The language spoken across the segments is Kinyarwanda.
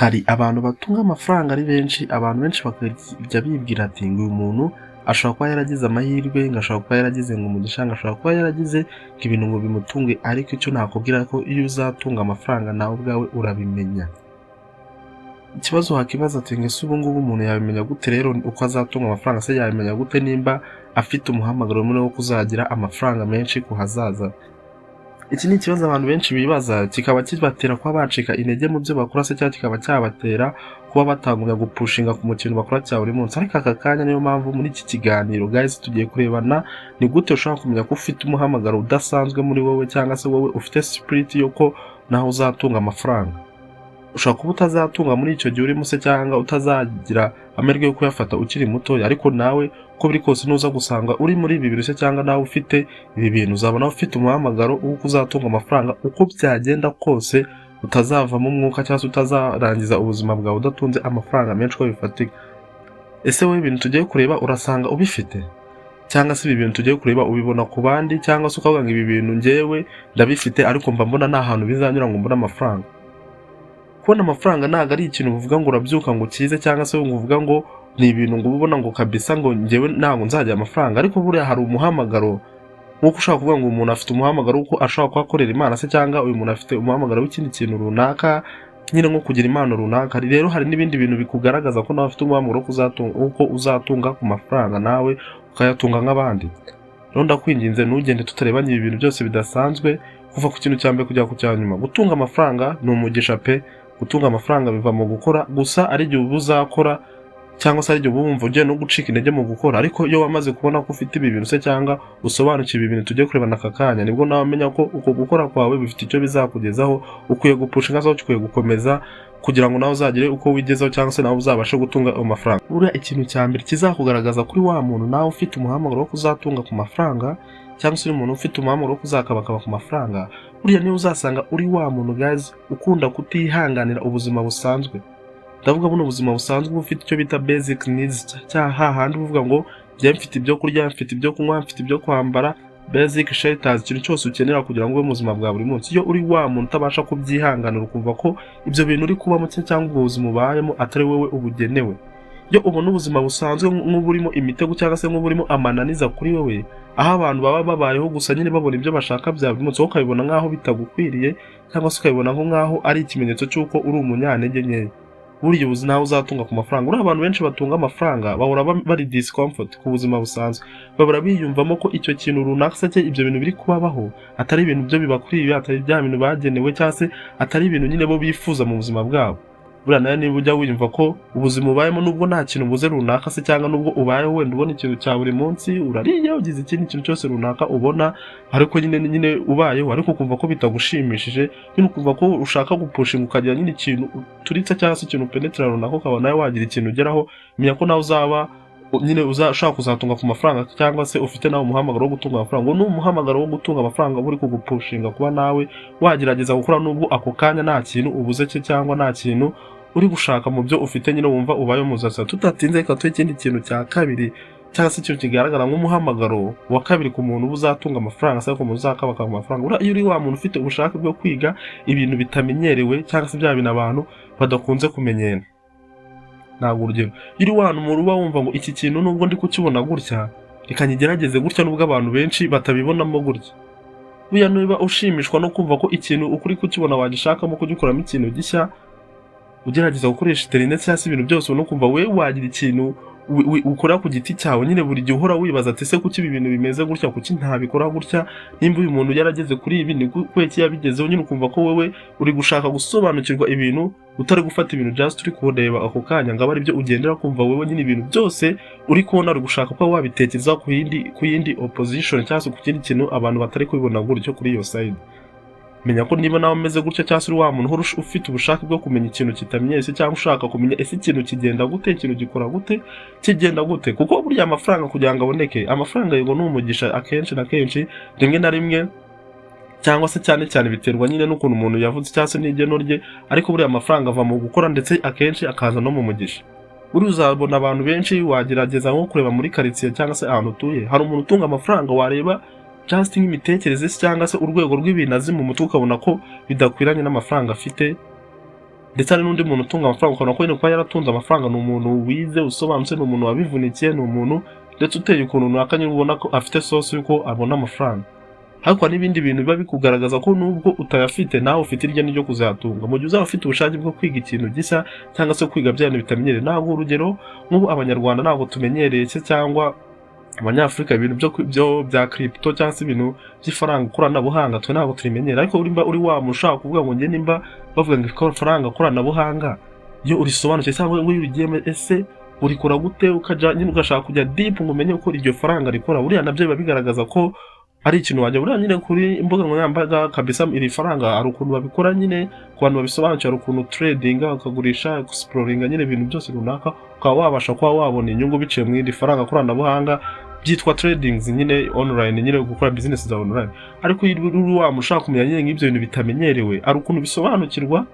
Hari abantu batunga amafaranga ari benshi, abantu benshi bakajya bibwira ati ngo uyu muntu ashobora kuba yaragize amahirwe, ngo ashobora kuba yaragize ngo umugisha, ngo ashobora kuba yaragize ngo ibintu ngo bimutunge, ariko icyo nakubwira ko iyo uzatunga amafaranga nawe ubwawe urabimenya. Ikibazo wakibaza ati ngo ese ubu ngubu umuntu yabimenya gute rero uko azatunga amafaranga, se yabimenya gute nimba afite umuhamagaro munini wo kuzagira amafaranga menshi ku hazaza? Iki ni ikibazo abantu benshi bibaza, kikaba kibatera kuba bacika intege mu byo bakora, se cyangwa kikaba cyabatera kuba batangumya gupushinga ku kintu bakora cya buri munsi. Ariko aka kanya niyo mpamvu muri iki kiganiro guys tugiye kurebana ni gute ushobora kumenya ko ufite umuhamagaro udasanzwe muri wowe, cyangwa se wowe ufite spirit yo ko naho uzatunga amafaranga. Ushobora kuba utazatunga muri icyo gihe urimo se, cyangwa utazagira amahirwe yo kuyafata ukiri mutoya, ariko nawe uko biri kose nuza gusanga uri muri ibi bintu se, cyangwa nawe ufite ibi bintu, uzabona ufite umuhamagaro w'uko uzatunga amafaranga. Uko byagenda kose utazavamo umwuka, cyangwa se utazarangiza ubuzima bwawe udatunze amafaranga menshi uko bifatika. Ese wowe ibintu tugiye kureba urasanga ubifite, cyangwa se ibi bintu tugiye kureba ubibona ku bandi, cyangwa se ukavuga ngo ibi bintu njyewe ndabifite ariko mba mbona nta hantu bizanyura ngo mbone amafaranga? Kubona amafaranga ntabwo ari ikintu uvuga ngo urabyuka ngo ukize, cyangwa se ngo uvuga ngo ni ibintu ngo ubona ngo kabisa ngo njyewe ntabwo nzagira amafaranga. Ariko buriya hari umuhamagaro nk'uko ushobora kuvuga ngo umuntu afite umuhamagaro w'uko ashobora kuhakorera Imana se, cyangwa uyu muntu afite umuhamagaro w'ikindi kintu runaka, nyine nko kugira impano runaka. Rero hari n'ibindi bintu bikugaragaza ko nawe ufite umuhamagaro uko uzatunga ku mafaranga nawe ukayatunga nk'abandi. Rero ndakwinginze ntugende tutarebanye ibi bintu byose bidasanzwe, kuva ku kintu cya mbere kujya ku cya nyuma. Gutunga amafaranga ni umugisha pe. Gutunga amafaranga biva mu gukora, gusa ari igihe uba uzakora, cyangwa se ari igihe uba wumva ugiye no gucika intege mu gukora. Ariko iyo wamaze kubona ko ufite ibi bintu se, cyangwa usobanukiwe ibi bintu tugiye kurebana aka kanya, nibwo nawe umenya ko uko gukora kwawe bifite icyo bizakugezaho. Ukwiye gupushinga cyangwa ukwiye gukomeza kugira ngo nawe uzagire uko wigezaho, cyangwa se nawe uzabashe gutunga ayo mafaranga. Buriya ikintu cya mbere kizakugaragaza kuri wa muntu nawe ufite umuhamagaro wo kuzatunga ku mafaranga, cyangwa se uri umuntu ufite umuhamagaro wo kuzakabakaba ku mafaranga, buriya niyo uzasanga uri wa muntu guys ukunda kutihanganira ubuzima busanzwe. Ndavuga buno ubuzima busanzwe ufite icyo bita basic needs, cya hahandi uvuga ngo njye mfite ibyo kurya, mfite ibyo kunywa, mfite ibyo kwambara, basic shelters, ikintu cyose ukenera kugira ngo ube mu buzima bwa buri munsi. Iyo uri wa muntu utabasha kubyihanganira, ukumva ko ibyo bintu uri kubamo cyangwa ubwo buzima ubayemo atari wowe ubugenewe. Iyo ubona ubuzima busanzwe nk'uburimo imitego, cyangwa se nk'uburimo amananiza kuri wowe, aho abantu baba babayeho gusa nyine babona ibyo bashaka bya buri munsi, ukabibona nk'aho bitagukwiriye, cyangwa se ukabibona nk'aho ari ikimenyetso cy'uko uri umunyantege nkeya. Buriya ubuzi nawe uzatunga ku mafaranga. Uri abantu benshi batunga amafaranga bahora bari discomfort ku buzima busanzwe, babura biyumvamo ko icyo kintu runaka se ibyo bintu biri kubabaho atari ibintu byo bibakwiriye, atari bya bintu bagenewe, cyangwa se atari ibintu nyine bo bifuza mu buzima bwabo. Buriya nawe niba ujya wiyumva ko ubuzima ubayemo nubwo nta kintu ubuze runaka se, cyangwa nubwo ubayeho wenda ubona ikintu cya buri munsi, urariye ugize ikindi kintu cyose runaka ubona, ariko nyine ubayeho, ariko ukumva ko bitagushimishije, nyine ukumva ko ushaka gupushinga ukagira nyine ikintu uturitse, cyangwa se ikintu penetra runaka, ukaba nawe wagira ikintu ugeraho, menya ko nawe uzaba nyine ushaka kuzatunga ku mafaranga, cyangwa se ufite nawe umuhamagaro wo gutunga amafaranga. Ngo umuhamagaro wo gutunga amafaranga uri kugupushinga kuba nawe wagerageza gukora nubwo ako kanya nta kintu ubuze cye, cyangwa nta kintu uri gushaka mu byo ufite, nyine wumva ubaye muzasa. Tutatinze reka tuye ikindi kintu cya kabiri, cyangwa se ikintu kigaragara nk'umuhamagaro wa kabiri ku muntu uzatunga amafaranga, se ku muntu uzakabaka amafaranga. Iyo uri wa muntu ufite ubushake bwo kwiga ibintu bitamenyerewe, cyangwa se bya bintu abantu badakunze kumenyera. Ntabwo urugero, iyo uri wa muntu uba wumva ngo iki kintu nubwo ndi kukibona gutya, reka nyigerageze gutya, nubwo abantu benshi batabibonamo gutya. Buriya niba ushimishwa no kumva ko ikintu ukuri kukibona wagishakamo kugikoramo ikintu gishya, ugerageza gukoresha internet cyangwa se ibintu byose, no kumva we wagira ikintu ukora ku giti cyawe, nyine buri gihe uhora wibaza ati se kuki ibi bintu bimeze gutya, kuki ntabikora gutya, nimba uyu muntu yarageze kuri ibi ni kweki yabigezeho, nyine ukumva ko wewe uri gushaka gusobanukirwa ibintu, utari gufata ibintu just uri kureba ako kanya ngo ari byo ugendera, kumva wewe nyine ibintu byose uri kubona uri gushaka ko wabitekereza ku yindi opposition, cyangwa se ku kindi kintu abantu batari kubibona gutyo kuri iyo side. Menya ko niba nawe umeze gutya, cyangwa se uri wa muntu ufite ubushake bwo kumenya ikintu kitamenyese, cyangwa ushaka kumenya ese ikintu kigenda gute, ikintu gikora gute, kigenda gute. Kuko burya amafaranga kugira ngo aboneke, amafaranga yego ni umugisha akenshi na kenshi, rimwe na rimwe, cyangwa se cyane biterwa nyine n'ukuntu umuntu yavutse, cyangwa se n'igeno rye. Ariko buriya amafaranga ava mu gukora, ndetse akenshi akaza no mu mugisha. Buriya uzabona abantu benshi, wagerageza nko kureba muri quartier cyangwa se ahantu utuye, hari umuntu utunga amafaranga, wareba just nk'imitekerereze cyangwa se urwego rw'ibintu azi mu mutwe, ukabona ko bidakwiranye n'amafaranga afite. ndetse hari n'undi muntu utunga amafaranga ukabona ko nyine kuba yaratunze amafaranga ni umuntu wize usobanutse, ni umuntu wabivunikiye, ni umuntu ndetse uteye ukuntu runaka nyine ubona ko afite sosi yuko abona amafaranga. Ariko hari n'ibindi bintu biba bikugaragaza ko nubwo utayafite nawe ufite irya n'iryo kuzatunga, mu gihe uzaba ufite ubushake bwo kwiga ikintu gishya cyangwa se kwiga bya bintu bitamenyereye. Ntabwo urugero nk'ubu abanyarwanda ntabwo tumenyereye cyangwa abanyafurika ibintu bya crypto cyangwa se ibintu by'ifaranga koranabuhanga twe ntabwo turimenyera. Ariko uri wa mushaka kuvuga ngo njye nimba bavuga ngo ifaranga koranabuhanga iyo urisobanukiye cyangwa ngo urigiyemo ese urikora gute, ukaja nyine ugashaka kujya deep ngo umenye uko iryo faranga rikora, buriya nabyo biba bigaragaza ko ari ikintu wajya buriya nyine kuri imbuga nkoranyambaga kabisa. Iri faranga hari ukuntu babikora nyine ku bantu babisobanukiwe, hari ukuntu trading bakagurisha exploring nyine ibintu byose runaka, ukaba wabasha kuba wabona inyungu biciye mu iri faranga koranabuhanga byitwa tradings nyine online, nyine gukora business za online. Ariko uri wa mushaka kumenya nyine nk'ibyo bintu bitamenyerewe, ari ukuntu bisobanukirwa.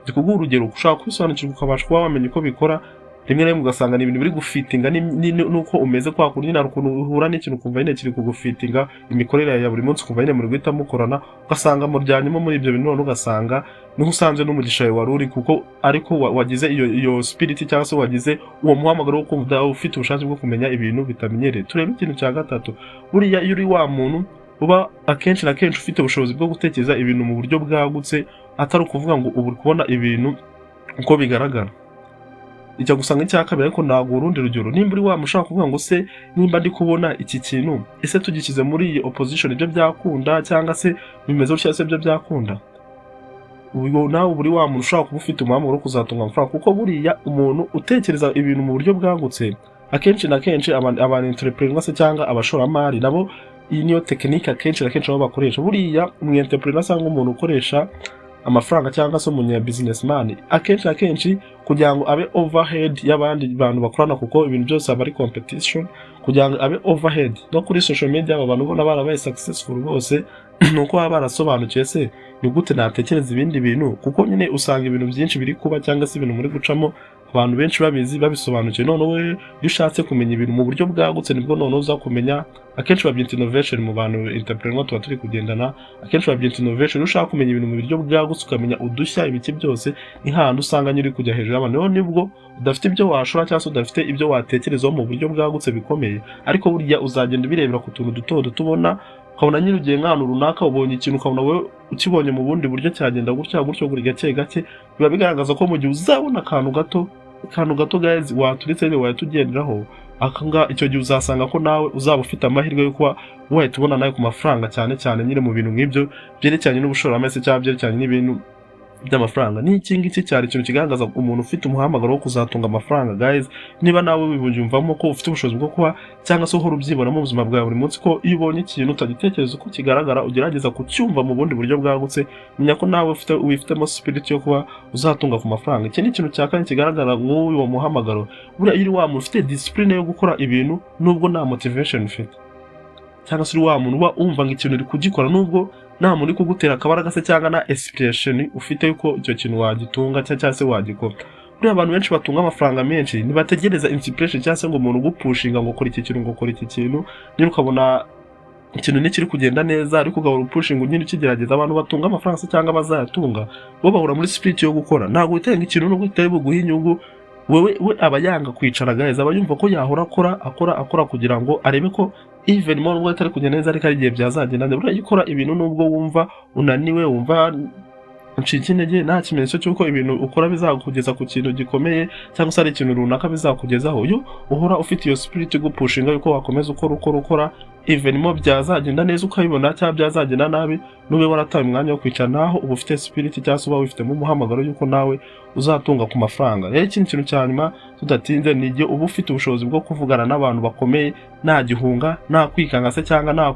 Ndikuguha urugero, ushaka kwisobanukirwa ukabasha kuba wamenya uko bikora, rimwe na rimwe ugasanga ni ibintu biri gufitinga nuko umeze kwa kundi nyine, hari ukuntu uhura n'ikintu ukumva nyine kiri kugufitinga imikorere ya buri munsi, ukumva nyine muri guhita mukorana, ugasanga muryanyemo muri ibyo bintu, none ugasanga niho usanze n'umugisha wawe wari uri, kuko ariko wagize iyo spirit cyangwa se wagize uwo muhamagaro wo kumva ufite ubushake bwo kumenya ibintu bitamenyereye. Turebe ikintu cya gatatu, buriya iyo uri wa muntu uba akenshi na kenshi ufite ubushobozi bwo gutekereza ibintu mu buryo bwagutse, atari ukuvuga ngo ubu kubona ibintu uko bigaragara. Ijya gusanga icya kabiri, ariko ntabwo urundi rugero, nimba uri wa mushaka kuvuga ngo se nimba ndi kubona iki kintu ese tugikize muri iyi opposition ibyo byakunda cyangwa se bimeze gutya se ibyo byakunda. Ubu nawe buri wa muntu ushaka kuba ufite umuhamagaro wo kuzatunga amafaranga, kuko buriya umuntu utekereza ibintu mu buryo bwagutse akenshi na kenshi abantu entrepreneur se cyangwa abashoramari nabo iyi niyo tekinike akenshi na kenshi baba bakoresha. Buriya umu entrepreneur cyangwa umuntu ukoresha amafaranga cyangwa se umunya businessman akenshi na kenshi kugira ngo abe overhead y'abandi bantu bakorana, kuko ibintu byose aba ari competition, kugira ngo abe overhead no kuri social media aba bantu ubona barabaye successful bose nuko baba barasobanukiye se ni gute natekereza ibindi bintu, kuko nyine usanga ibintu byinshi biri kuba cyangwa se ibintu muri gucamo abantu benshi babizi babisobanukiye. None we iyo ushatse kumenya ibintu mu buryo bwagutse nibwo none uza kumenya. Akenshi babyita innovation mu bantu entrepreneur tuba turi kugendana, akenshi babyita innovation. Iyo ushaka kumenya ibintu mu buryo bwagutse ukamenya udushya ibiki byose, ni handi usanga nyiri kujya hejuru y'abantu. None nibwo udafite ibyo washora cyangwa se udafite ibyo watekerezaho mu buryo bwagutse bikomeye, ariko burya uzagenda ubirebera ku tuntu duto tubona, ukabona nyine ugiye nk'ahantu runaka ubonye ikintu ukabona wowe ukibonye mu bundi buryo cyagenda gutya buri gake gake, biba bigaragaza ko mu gihe uzabona akantu gato guys waturitse rero wayatugenderaho akanga, icyo gihe uzasanga ko nawe uzaba ufite amahirwe yo kuba wahita ubona nawe ku mafaranga, cyane cyane nyine mu bintu nk'ibyo byerekeranye n'ubushoramari cyangwa byerekeranye n'ibintu by'amafaranga. Ni iki ngiki cyari ikintu kigaragaza umuntu ufite umuhamagaro wo kuzatunga amafaranga guys. Niba nawe wibumvamo ko ufite ubushobozi bwo kuba cyangwa se uhora ubyibona mu buzima bwawe buri munsi ko iyo ubonye ikintu utagitekereza uko kigaragara ugerageza kucyumva mu bundi buryo bwagutse, menya ko nawe wifitemo spirit yo kuba uzatunga ku mafaranga. Iki ni ikintu cya kane kigaragara nk'uwo muhamagaro. Buriya iyo uri wa muntu ufite discipline yo gukora ibintu nubwo nta motivation ufite, cyangwa se uri wa muntu uba umva ngo ikintu uri kugikora nubwo nta muntu uri kugutera akabaraga se cyangwa na inspiration ufite yuko icyo kintu wagitunga cyangwa se wagikora. Buriya abantu benshi batunga amafaranga menshi ntibategereza inspiration cyangwa se ngo umuntu ugupushinga ngo ukora iki kintu ngo ukora iki kintu, nyine ukabona ikintu nikiri kugenda neza ariko ugahora upushinga nyine ukigerageza. Abantu batunga amafaranga se cyangwa bazayatunga bo bahura muri spirit yo gukora, ntabwo witenga ikintu nubwo kitari buguha inyungu. We aba yanga kwicara guys, aba yumva ko yahora akora kugira ngo arebe ko even more ngo atari kugenda neza ariko ari igihe byazagenda. Buriya ikora ibintu nubwo wumva unaniwe, wumva uncika intege, nta kimenyetso cy'uko ibintu ukora bizakugeza ku kintu gikomeye cyangwa se ari ikintu runaka bizakugezaho. Iyo uhora ufite iyo spirit yo gupushinga yuko wakomeza ukora even more byazagenda neza ukabibona cyangwa byazagenda nabi, nube warataye umwanya wo kwicara naho uba ufite spirit cyangwa se uba wifitemo umuhamagaro yuko nawe uzatunga ku mafaranga. Rero ikindi kintu cya nyuma tudatinze ni igihe uba ufite ubushobozi bwo kuvugana n'abantu bakomeye nta gihunga, nta kwikanga se cyangwa nta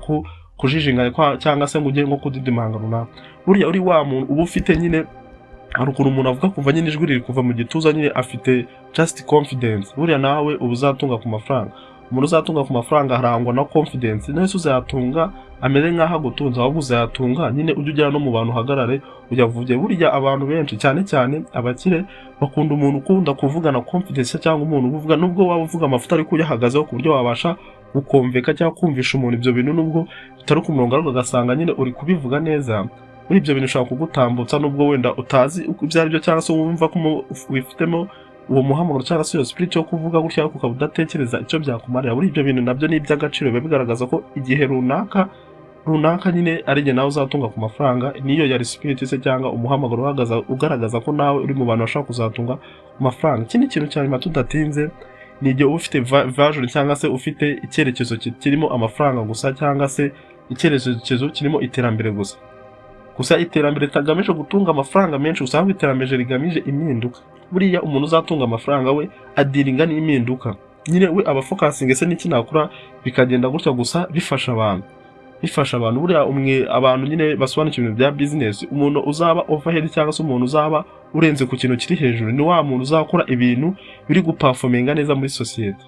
kujijinga cyangwa se ngo ujye nko kudidimanga runaka. Buriya uri wa muntu uba ufite nyine hari ukuntu umuntu avuga kuva nyine ijwi riri kuva mu gituza nyine afite just confidence. Buriya nawe uba uzatunga ku mafaranga. Umuntu uzatunga ku mafaranga harangwa na confidence, nawe uzayatunga ameze nk'aho agutunze, ahubwo uzayatunga nyine ujye ugera no mu bantu uhagarare uyavuge. Buriya abantu benshi cyane cyane abakire bakunda umuntu ukunda kuvugana confidence cyangwa umuntu uvuga nubwo waba uvuga amafuta ariko uyahagazeho ku buryo wabasha gukomveka cyangwa kumvisha umuntu ibyo bintu nubwo bitari ku murongo ariko ugasanga nyine uri kubivuga neza. muri ibyo bintu ushobora kugutambutsa nubwo wenda utazi ibyo ari byo cyangwa se wumva ko wifitemo uwo muhamagaro cyangwa se iyo spirit yo kuvuga gutya ariko ukaba udatekereza icyo byakumarira. Muri ibyo bintu nabyo ni iby'agaciro, biba bigaragaza ko igihe runaka nyine ari igihe nawe uzatunga ku mafaranga. Niyo yari spirit se cyangwa umuhamagaro ugaragaza ko nawe uri mu bantu bashaka kuzatunga ku mafaranga. Ikindi kintu cya nyuma tudatinze ni igihe uba ufite vision cyangwa se ufite icyerekezo kirimo amafaranga gusa cyangwa se icyerekezo kirimo iterambere gusa iterambere tagamije gutunga amafaranga menshi, usanga iterambere rigamije impinduka. Buriya umuntu uzatunga amafaranga we adiringa n'impinduka, nyine we aba focusing ese n'iki nakora bikagenda gutya gusa bifasha abantu. Buriya abantu nyine basobanukiwe ibintu bya business, umuntu uzaba overhead cyangwa se umuntu uzaba urenze ku kintu kiri hejuru ni wa muntu uzakora ibintu biri guperforminga neza muri society.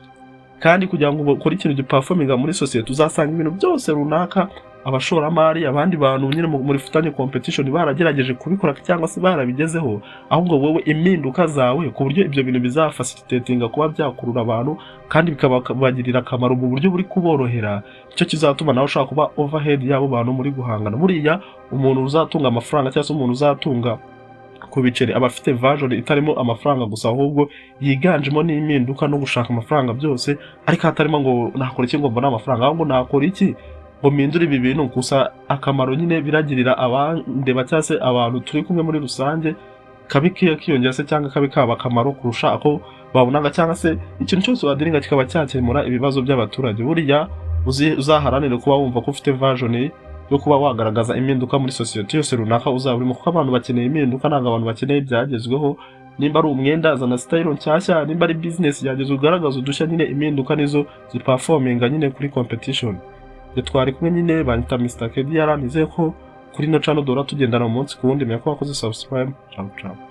Kandi kugira ngo ukore ikintu giperforminga muri society uzasanga ibintu byose runaka abashoramari abandi bantu nyine muri futanye competition baragerageje kubikora cyangwa se barabigezeho, ahubwo wowe impinduka zawe ku buryo ibyo bintu bizafacilitatinga kuba byakurura abantu kandi bikabagirira akamaro mu buryo buri kuborohera, icyo kizatuma nawe ushaka kuba overhead y'abo bantu muri guhangana. Buriya umuntu uzatunga amafaranga cyangwa se umuntu uzatunga ku biceri aba afite vision itarimo amafaranga gusa, ahubwo yiganjemo n'impinduka no gushaka amafaranga byose, ariko hatarimo ngo nakora iki ngo mbone amafaranga, ahubwo nakora iki ngo mpindure ibi bintu gusa akamaro nyine biragirira abandeba cyangwa se abantu turi kumwe muri rusange, kabi kiyongera se cyangwa kabi kaba akamaro kurusha ako babonaga, cyangwa se ikintu cyose wadiringa kikaba cyakemura ibibazo by'abaturage. Buriya uzaharanire kuba wumva ko ufite vision yo kuba wagaragaza impinduka muri society yose runaka uzaba urimo, kuko abantu bakeneye impinduka, ntabwo abantu bakeneye ibyagezweho. Nimba ari umwenda zana style nshyashya, nimba ari business yageze ugaragaza udushya, nyine impinduka nizo ziperforminga nyine kuri competition. Twari kumwe nyine banyita Mr. KDR, nizeye ko kuri no channel dora tugendana umunsi ku wundi, menya ko wakoze subscribe. Ciao ciao.